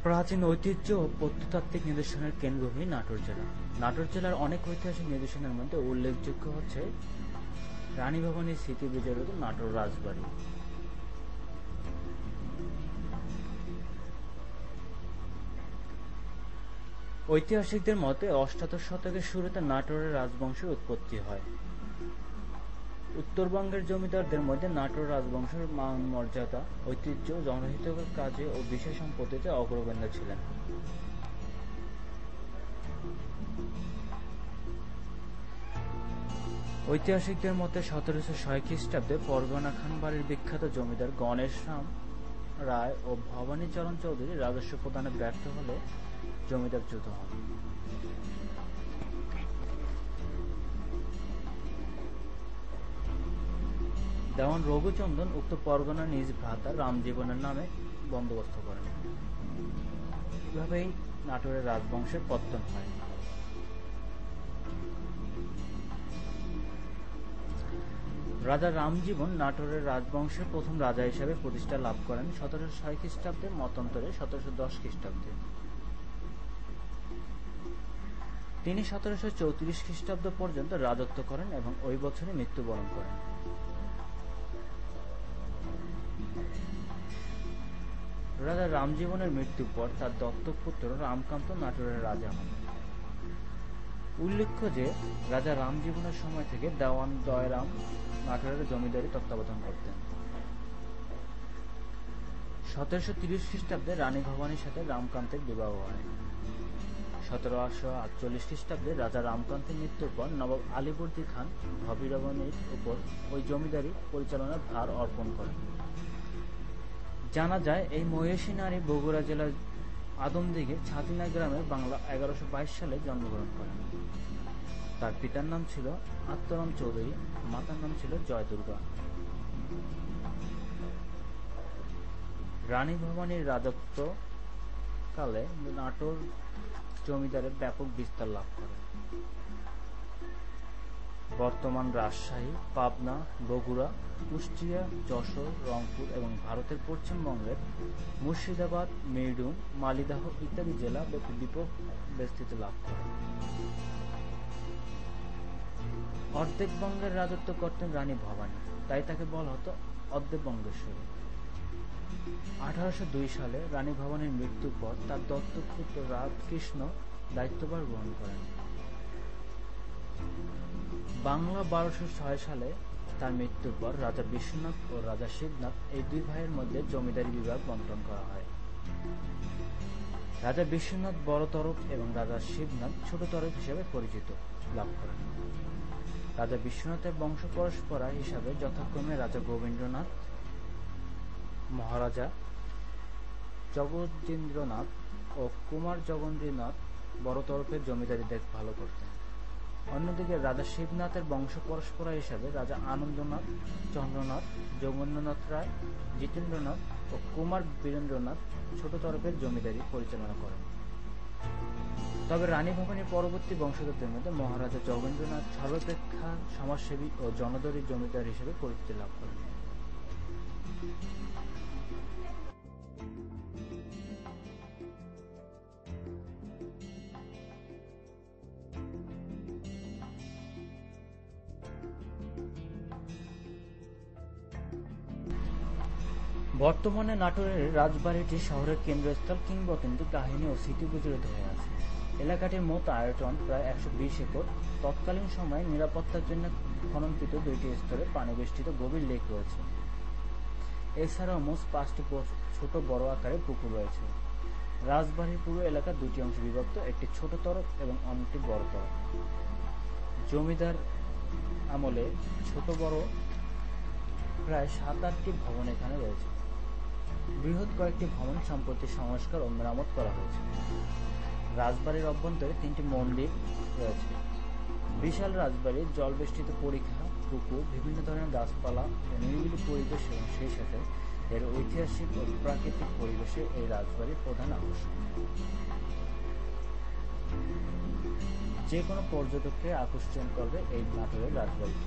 প্রাচীন ঐতিহ্য ও প্রত্নতাত্ত্বিক নিদর্শনের কেন্দ্রভূমি নাটোর জেলা। নাটোর জেলার অনেক ঐতিহাসিক নিদর্শনের মধ্যে উল্লেখযোগ্য হচ্ছে রানী ভবানীর স্মৃতি বিজড়িত নাটোর রাজবাড়ি। ঐতিহাসিকদের মতে অষ্টাদশ শতকের শুরুতে নাটোরের রাজবংশের উৎপত্তি হয়। উত্তরবঙ্গের জমিদারদের মধ্যে নাটোর রাজবংশের মান মর্যাদা, ঐতিহ্য, জনহিতকর কাজে ও বিষয় সম্পত্তিতে অগ্রগণ্য ছিলেন। ঐতিহাসিকদের মতে 1706 খ্রিস্টাব্দে পরগনা খান বাড়ির বিখ্যাত জমিদার গণেশ রাম রায় ও ভবানী চরণ চৌধুরী রাজস্ব প্রদানে ব্যর্থ হলে জমিদারচ্যুত হন। দেওয়ান রঘুচন্দন উক্ত পরগনা নিজ ভ্রাতা রামজীবনের নামে বন্দোবস্ত করেন। এভাবেই নাটোরের রাজবংশের পত্তন হয়। রাজা রামজীবন নাটোরের রাজবংশের প্রথম রাজা হিসেবে প্রতিষ্ঠা লাভ করেন 1706 খ্রিস্টাব্দে মতান্তরে 1710 খ্রিস্টাব্দে। তিনি 1734 খ্রিস্টাব্দ পর্যন্ত রাজত্ব করেন এবং ওই বছরে মৃত্যুবরণ করেন। রাজা রামজীবনের মৃত্যুর পর তার দত্তক পুত্র রামকান্ত নাটোরের রাজা হন। উল্লেখ্য যে রাজা রামজীবনের সময় থেকে দেওয়ান দয়রাম নাটোরের জমিদারি তত্ত্বাবধান করতেন। 1730 খ্রিস্টাব্দে রানী ভবানীর সাথে রামকান্তের বিবাহ হয়। 1748 খ্রিস্টাব্দে রাজা রামকান্তের মৃত্যুর পর নবাব আলীবর্দী খান ভবীরমণির উপর ওই জমিদারি পরিচালনার ভার অর্পণ করেন। জানা যায় এই মহিষী নারী বগুড়া জেলার আদমদিঘির ছাতিনা গ্রামে বাংলা 1122 সালে জন্মগ্রহণ করেন। তার পিতার নাম ছিল আত্মারাম চৌধুরী, মাতার নাম ছিল জয় দুর্গা। রানী ভবানীর রাজত্ব কালে নাটোর জমিদারের ব্যাপক বিস্তার লাভ করে। বর্তমান রাজশাহী, পাবনা, বগুড়া, কুষ্টিয়া, যশোর, রংপুর এবং ভারতের পশ্চিমবঙ্গের মুর্শিদাবাদ, মেরুন, মালিদহ ইত্যাদি জেলা ব্যাপক বিস্তৃতি লাভ করে। অর্ধেক বঙ্গের রাজত্ব করতেন রানী ভবানী, তাই তাকে বলা হতো অর্ধেক বঙ্গেশ্বরী। 1802 সালে রানী ভবানীর মৃত্যুর পর তার দত্তক পুত্র রাধকৃষ্ণ দায়িত্বভার গ্রহণ করেন। বাংলা 1206 সালে তার মৃত্যুর পর রাজা বিশ্বনাথ ও রাজা শিবনাথ এই দুই ভাইয়ের মধ্যে জমিদারি বিভাগ বন্টন করা হয়। রাজা বিশ্বনাথ বড় তরফ এবং রাজা শিবনাথ ছোট তরফ হিসেবে পরিচিত লাভ করেন। রাজা বিশ্বনাথের বংশ পরম্পরা হিসাবে যথাক্রমে রাজা গোবিন্দ্রনাথ, মহারাজা জগদীন্দ্রনাথ ও কুমার জগন্দ্রনাথ বড় তরফের জমিদারি দেখভাল করতেন। অন্যদিকে রাজা শিবনাথের বংশ পরম্পরা হিসাবে রাজা আনন্দনাথ, চন্দ্রনাথ, যোগেন্দ্রনাথ রায়, জিতেন্দ্রনাথ ও কুমার বীরেন্দ্রনাথ ছোট তরফের জমিদারি পরিচালনা করেন। তবে রানী ভবানীর পরবর্তী বংশধরদের মধ্যে মহারাজা যোগেন্দ্রনাথ সর্বাপেক্ষা সমাজসেবী ও জনদরদী জমিদার হিসেবে পরিচিতি লাভ করেন। বর্তমানে নাটোরের রাজবাড়িটি শহরের কেন্দ্রস্থল কিংবদন্তি কাহিনী ও স্মৃতি বিজড়িত হয়ে আছে। এলাকাটির মোট আয়তন প্রায় 120 একর। তৎকালীন সময়ে নিরাপত্তার জন্য খননকৃত 2টি স্তরে পানিবেষ্টিত গভীর লেক রয়েছে। এছাড়াও মোট 5টি ছোট বড় আকারের পুকুর রয়েছে। রাজবাড়ির পুরো এলাকা 2টি অংশে বিভক্ত, একটি ছোট তরফ এবং অন্যটি বড় তরফ। জমিদার আমলে ছোট বড় প্রায় 7-8টি ভবন এখানে রয়েছে। বৃহৎ কয়েকটি ভবন সম্প্রতি সংস্কার ও মেরামত করা হয়েছে। রাজবাড়ির অভ্যন্তরে 3টি মন্দির রয়েছে। বিশাল রাজবাড়ির জলবেষ্টিত পরিখা, পুকুর, বিভিন্ন ধরনের গাছপালা ও নিরিবিলি পরিবেশ এবং সেই সাথে এর ঐতিহাসিক ও প্রাকৃতিক পরিবেশে এই রাজবাড়ির প্রধান আকর্ষণ। যে কোনো পর্যটককে আকর্ষণ করবে এই নাটোরের রাজবাড়িটি।